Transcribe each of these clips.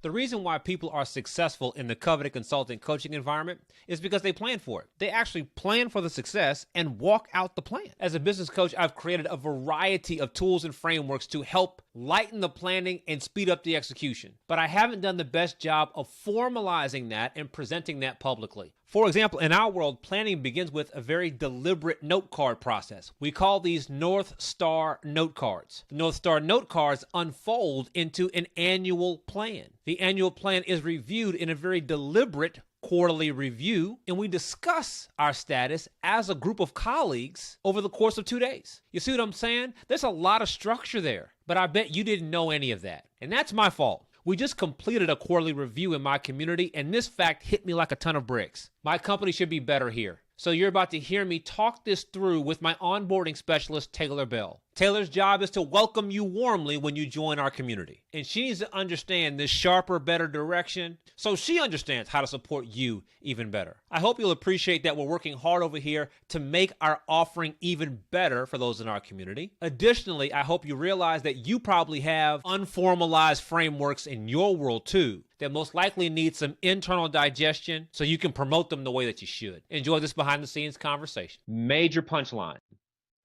The reason why people are successful in the coveted consulting coaching environment is because they plan for it. They actually plan for the success and walk out the plan. As a business coach, I've created a variety of tools and frameworks to help lighten the planning and speed up the execution. But I haven't done the best job of formalizing that and presenting that publicly. For example, in our world, planning begins with a very deliberate note card process. We call these North Star note cards. The North Star note cards unfold into an annual plan. The annual plan is reviewed in a very deliberate quarterly review, and we discuss our status as a group of colleagues over the course of 2 days. You see what I'm saying? There's a lot of structure there, but I bet you didn't know any of that. And that's my fault. We just completed a quarterly review in my community, and this fact hit me like a ton of bricks. My company should be better here. So you're about to hear me talk this through with my onboarding specialist, Taylor Bell. Taylor's job is to welcome you warmly when you join our community. And she needs to understand this sharper, better direction so she understands how to support you even better. I hope you'll appreciate that we're working hard over here to make our offering even better for those in our community. Additionally, I hope you realize that you probably have unformalized frameworks in your world too that most likely need some internal digestion so you can promote them the way that you should. Enjoy this behind the scenes conversation. Major punchline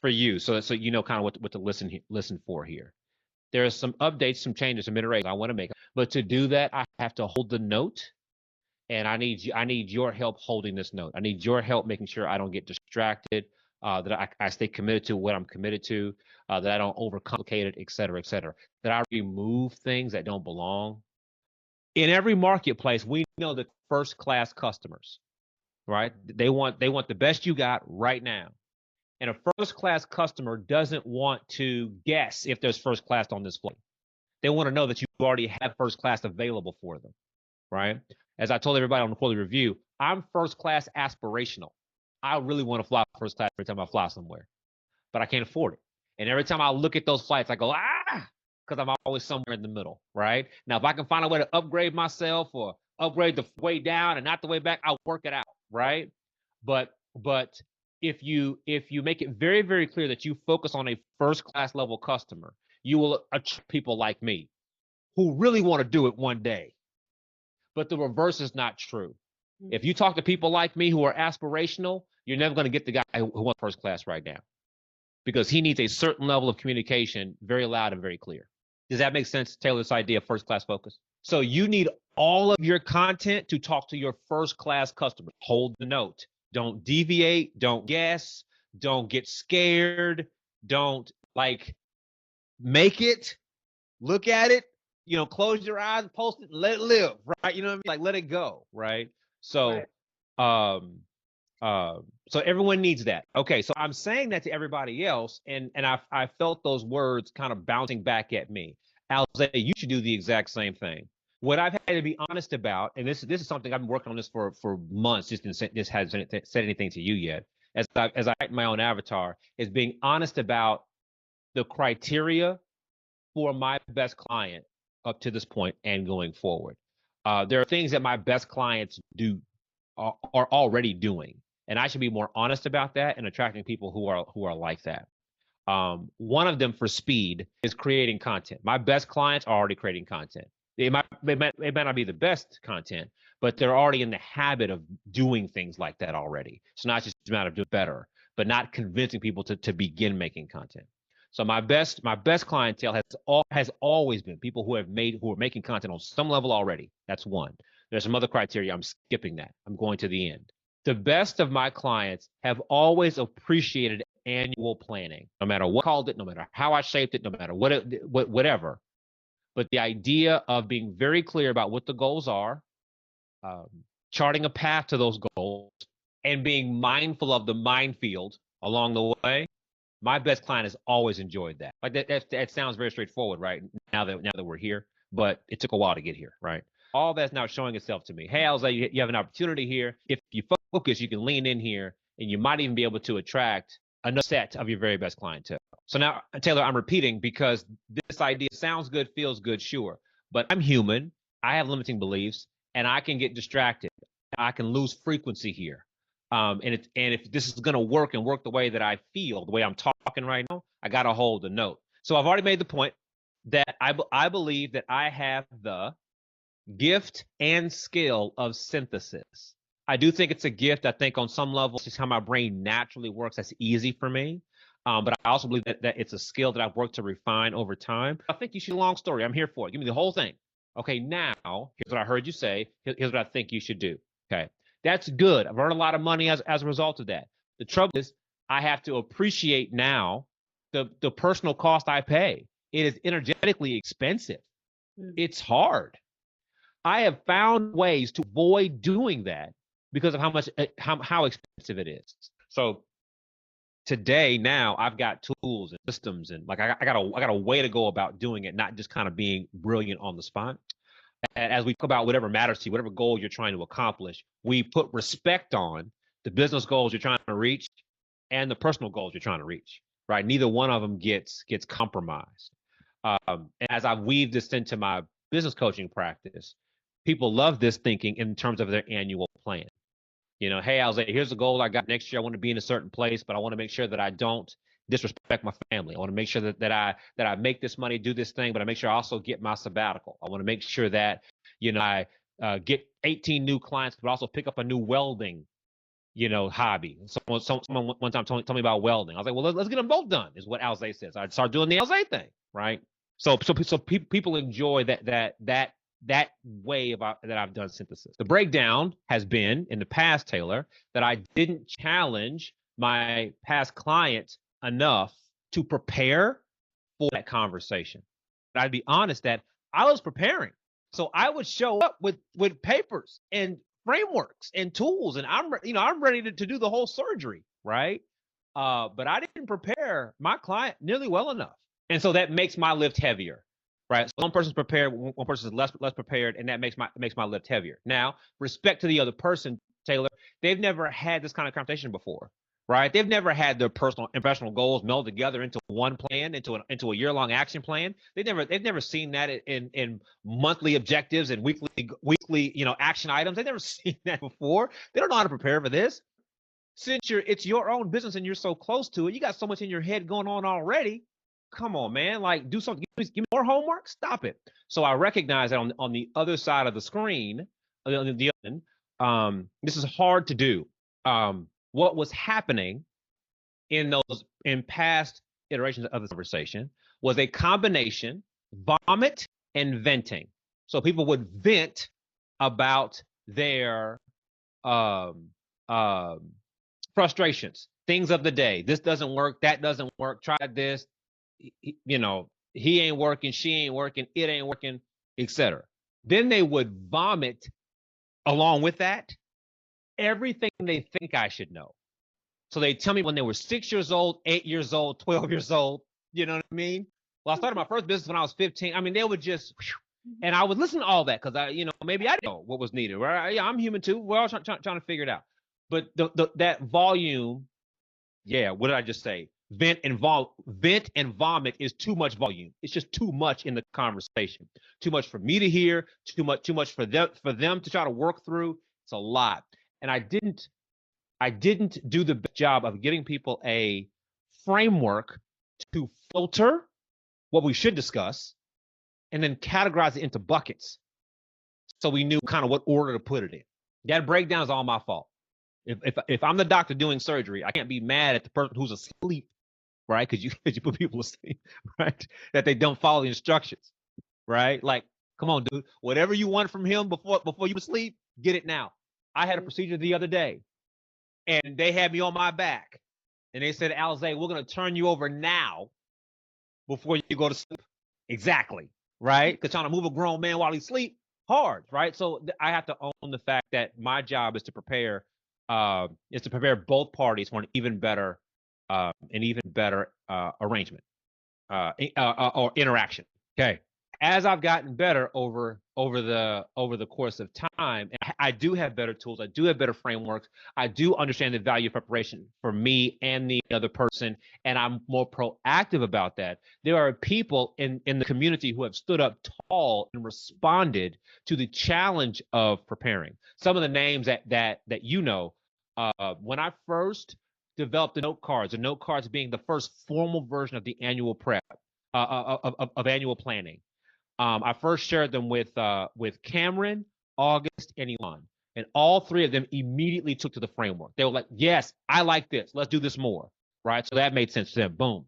for you, so you know kind of what to listen for here. There are some updates, some changes, some iterations I want to make, but to do that, I have to hold the note, and I need your help holding this note. I need your help making sure I don't get distracted, that I stay committed to what I'm committed to, that I don't overcomplicate it, et cetera, that I remove things that don't belong. In every marketplace, we know that first-class customers, right? They want the best you got right now. And a first-class customer doesn't want to guess if there's first class on this flight. They want to know that you already have first class available for them, right? As I told everybody on the quarterly review, I'm first class aspirational. I really want to fly first class every time I fly somewhere, but I can't afford it. And every time I look at those flights, I go, because I'm always somewhere in the middle, right? Now, if I can find a way to upgrade myself or upgrade the way down and not the way back, I'll work it out, right? But if you make it very, very clear that you focus on a first class level customer, you will attract people like me who really want to do it one day. But the reverse is not true. If you talk to people like me who are aspirational, you're never going to get the guy who wants first class right now, because he needs a certain level of communication, very loud and very clear. Does that make sense, Taylor, this idea of first class focus? So you need all of your content to talk to your first class customers. Hold the note. Don't deviate. Don't guess. Don't get scared. Don't make it, look at it, close your eyes, post it, let it live, right? You know what I mean? Like, let it go, right? So, right. So everyone needs that. Okay, so I'm saying that to everybody else, and I felt those words kind of bouncing back at me. Alzay, you should do the exact same thing. What I've had to be honest about, and this is something I've been working on this for months, just hasn't said anything to you yet, as I write my own avatar, is being honest about the criteria for my best client up to this point and going forward. There are things that my best clients are already doing, and I should be more honest about that and attracting people who are like that. One of them, for speed, is creating content. My best clients are already creating content. It might not be the best content, but they're already in the habit of doing things like that already. It's not just a matter of doing better, but not convincing people to begin making content. So my best clientele has always been people who are making content on some level already. That's one. There's some other criteria. I'm skipping that. I'm going to the end. The best of my clients have always appreciated annual planning, no matter what I called it, no matter how I shaped it, no matter whatever. But the idea of being very clear about what the goals are, charting a path to those goals, and being mindful of the minefield along the way, my best client has always enjoyed that. Like that sounds very straightforward, right? Now that we're here, but it took a while to get here, right? All that's now showing itself to me. Hey, Alzay, you have an opportunity here. If you focus, you can lean in here, and you might even be able to attract another set of your very best clientele. So now, Taylor, I'm repeating because this idea sounds good, feels good, sure. But I'm human. I have limiting beliefs, and I can get distracted. I can lose frequency here. And if this is going to work and work the way that I feel, the way I'm talking right now, I got to hold the note. So I've already made the point that I believe that I have the gift and skill of synthesis. I do think it's a gift. I think on some level, it's just how my brain naturally works. That's easy for me. But I also believe that it's a skill that I've worked to refine over time. I think you should, long story. I'm here for it. Give me the whole thing. Okay, now, here's what I heard you say. Here's what I think you should do. Okay, that's good. I've earned a lot of money as a result of that. The trouble is, I have to appreciate now the personal cost I pay. It is energetically expensive. It's hard. I have found ways to avoid doing that because of how expensive it is. So today, now I've got tools and systems, and like I got a way to go about doing it, not just kind of being brilliant on the spot. And as we talk about whatever matters to you, whatever goal you're trying to accomplish, we put respect on the business goals you're trying to reach and the personal goals you're trying to reach. Right? Neither one of them gets compromised. And as I've weaved this into my business coaching practice, people love this thinking in terms of their annual plan. Hey, Alzay, here's the goal I got next year. I want to be in a certain place, but I want to make sure that I don't disrespect my family. I want to make sure that I make this money, do this thing, but I make sure I also get my sabbatical. I want to make sure that I get 18 new clients, but also pick up a new welding hobby. Someone one time told me about welding. I was like, well, let's get them both done, is what Alzay says. I'd start doing the Alzay thing, right? So people enjoy that way that I've done synthesis. The breakdown has been in the past, Taylor, that I didn't challenge my past clients enough to prepare for that conversation. But I'd be honest that I was preparing. So I would show up with papers and frameworks and tools, and I'm ready to do the whole surgery, right? But I didn't prepare my client nearly well enough. And so that makes my lift heavier, right? So one person's prepared, one person's less prepared, and that makes my lift heavier. Now, respect to the other person, Taylor, they've never had this kind of conversation before, right? They've never had their personal and professional goals meld together into one plan, into a year-long action plan. They've never seen that in monthly objectives and weekly action items. They've never seen that before. They don't know how to prepare for this. Since it's your own business and you're so close to it, you got so much in your head going on already. Come on, man, like do something, give me more homework, stop it. So I recognize that on the other side of the screen, this is hard to do. What was happening in past iterations of this conversation was a combination vomit and venting. So people would vent about their frustrations, things of the day. This doesn't work, that doesn't work, try this. He ain't working, she ain't working, it ain't working, etc. Then they would vomit along with that everything they think I should know. So they tell me when they were 6 years old, 8 years old, 12 years old. You know what I mean? Well, I started my first business when I was 15. I mean, they would just, and I would listen to all that because maybe I didn't know what was needed. Right? Yeah, I'm human too. We're all trying to figure it out. But that volume, yeah. What did I just say? Vent and vomit is too much volume. It's just too much in the conversation. Too much for me to hear. Too much for them to try to work through. It's a lot. And I didn't do the best job of giving people a framework to filter what we should discuss and then categorize it into buckets. So we knew kind of what order to put it in. That breakdown is all my fault. If I'm the doctor doing surgery, I can't be mad at the person who's asleep, right? Because you put people asleep, right? That they don't follow the instructions, right? Like, come on, dude. Whatever you want from him before you sleep, get it now. I had a procedure the other day, and they had me on my back, and they said, Alzay, we're going to turn you over now before you go to sleep. Exactly, right? Because trying to move a grown man while he's asleep, hard, right? So I have to own the fact that my job is to prepare both parties for an even better arrangement or interaction. Okay. As I've gotten better over the course of time, I do have better tools. I do have better frameworks. I do understand the value of preparation for me and the other person, and I'm more proactive about that. There are people in the community who have stood up tall and responded to the challenge of preparing. Some of the names that when I first developed the note cards being the first formal version of the annual prep of annual planning. I first shared them with Cameron, August, and Elon, and all three of them immediately took to the framework. They were like, "Yes, I like this. Let's do this more." Right? So that made sense to them. Boom.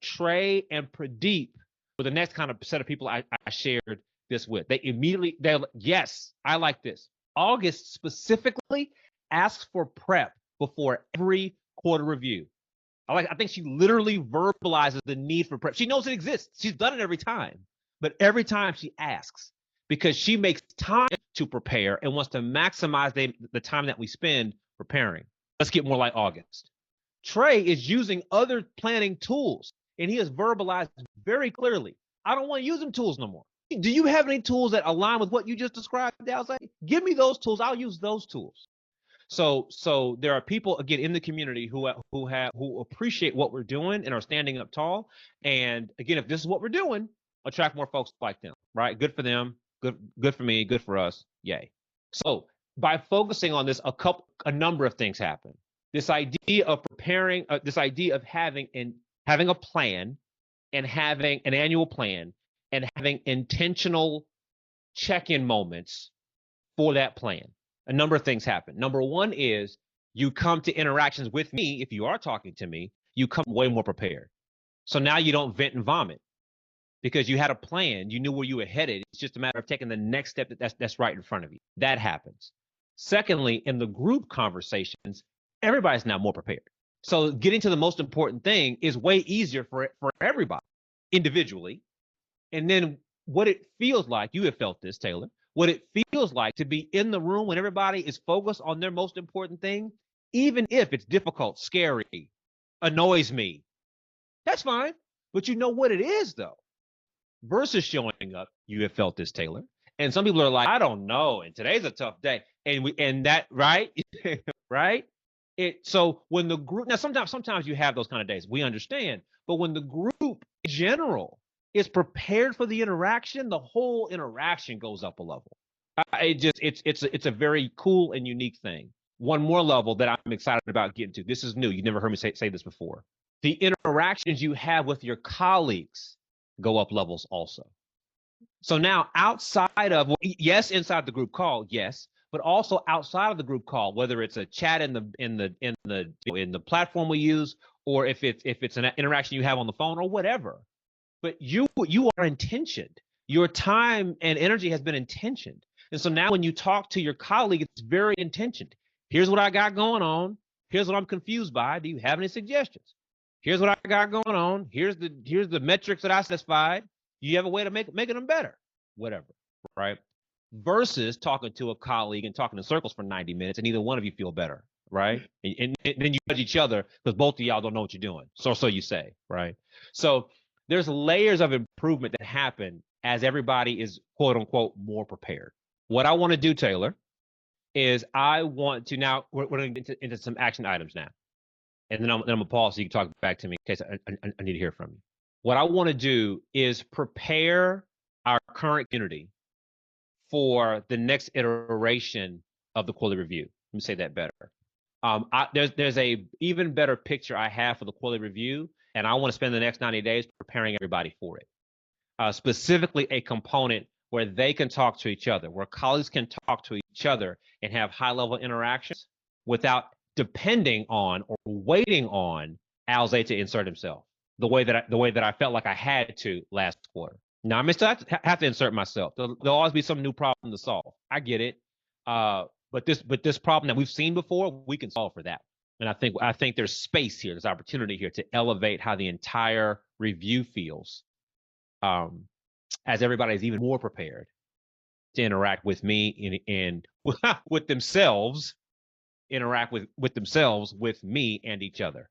Trey and Pradeep were the next kind of set of people I shared this with. They're like, "Yes, I like this." August specifically asks for prep before every quarter review. I think she literally verbalizes the need for prep. She knows it exists. She's done it every time, but every time she asks because she makes time to prepare and wants to maximize the time that we spend preparing. Let's get more like August. Trey is using other planning tools, and he has verbalized very clearly, I don't want to use them tools no more. Do you have any tools that align with what you just described, Alzay? Give me those tools. I'll use those tools. So there are people again in the community who appreciate what we're doing and are standing up tall. And again, if this is what we're doing, attract more folks like them, right? Good for them, good for me, good for us. Yay. So by focusing on this, a number of things happen. This idea of preparing, this idea of having a plan and having an annual plan and having intentional check-in moments for that plan. A number of things happen. Number one is you come to interactions with me. If you are talking to me, you come way more prepared. So now you don't vent and vomit because you had a plan. You knew where you were headed. It's just a matter of taking the next step that's right in front of you. That happens. Secondly, in the group conversations, everybody's now more prepared. So getting to the most important thing is way easier for everybody individually. And then what it feels like, you have felt this, Taylor, what it feels like to be in the room when everybody is focused on their most important thing, even if it's difficult, scary, annoys me. That's fine. But you know what it is, though, versus showing up. You have felt this, Taylor. And some people are like, I don't know. And today's a tough day. And that, right? Right? So when the group, now sometimes you have those kind of days. We understand. But when the group in general is prepared for the interaction, the whole interaction goes up a level. It's a very cool and unique thing. One more level that I'm excited about getting to. This is new. You never heard me say this before. The interactions you have with your colleagues go up levels also. So now outside of, yes, inside the group call, yes, but also outside of the group call, whether it's a chat in the platform we use, or if it's an interaction you have on the phone or whatever. But you are intentioned. Your time and energy has been intentioned. And so now when you talk to your colleague, it's very intentioned. Here's what I got going on. Here's what I'm confused by. Do you have any suggestions? Here's what I got going on. Here's the metrics that I satisfied. Do you have a way to making them better? Whatever, right? Versus talking to a colleague and talking in circles for 90 minutes and neither one of you feel better, right? And then you judge each other because both of y'all don't know what you're doing. So you say, right? So there's layers of improvement that happen as everybody is, quote unquote, more prepared. What I want to do, Taylor, is I want to now, we're going to get into some action items now. And then I'm going to pause so you can talk back to me in case I need to hear from you. What I want to do is prepare our current community for the next iteration of the quality review. Let me say that better. There's a even better picture I have for the quality review, and I want to spend the next 90 days preparing everybody for it. Specifically a component where they can talk to each other, where colleagues can talk to each other and have high-level interactions without depending on or waiting on Alzay to insert himself the way that I felt like I had to last quarter. Now I may still have to insert myself. There'll always be some new problem to solve. I get it. But this problem that we've seen before, we can solve for that. And I think there's space here, there's opportunity here to elevate how the entire review feels, as everybody's even more prepared to interact with me and with themselves, interact with themselves, with me and each other.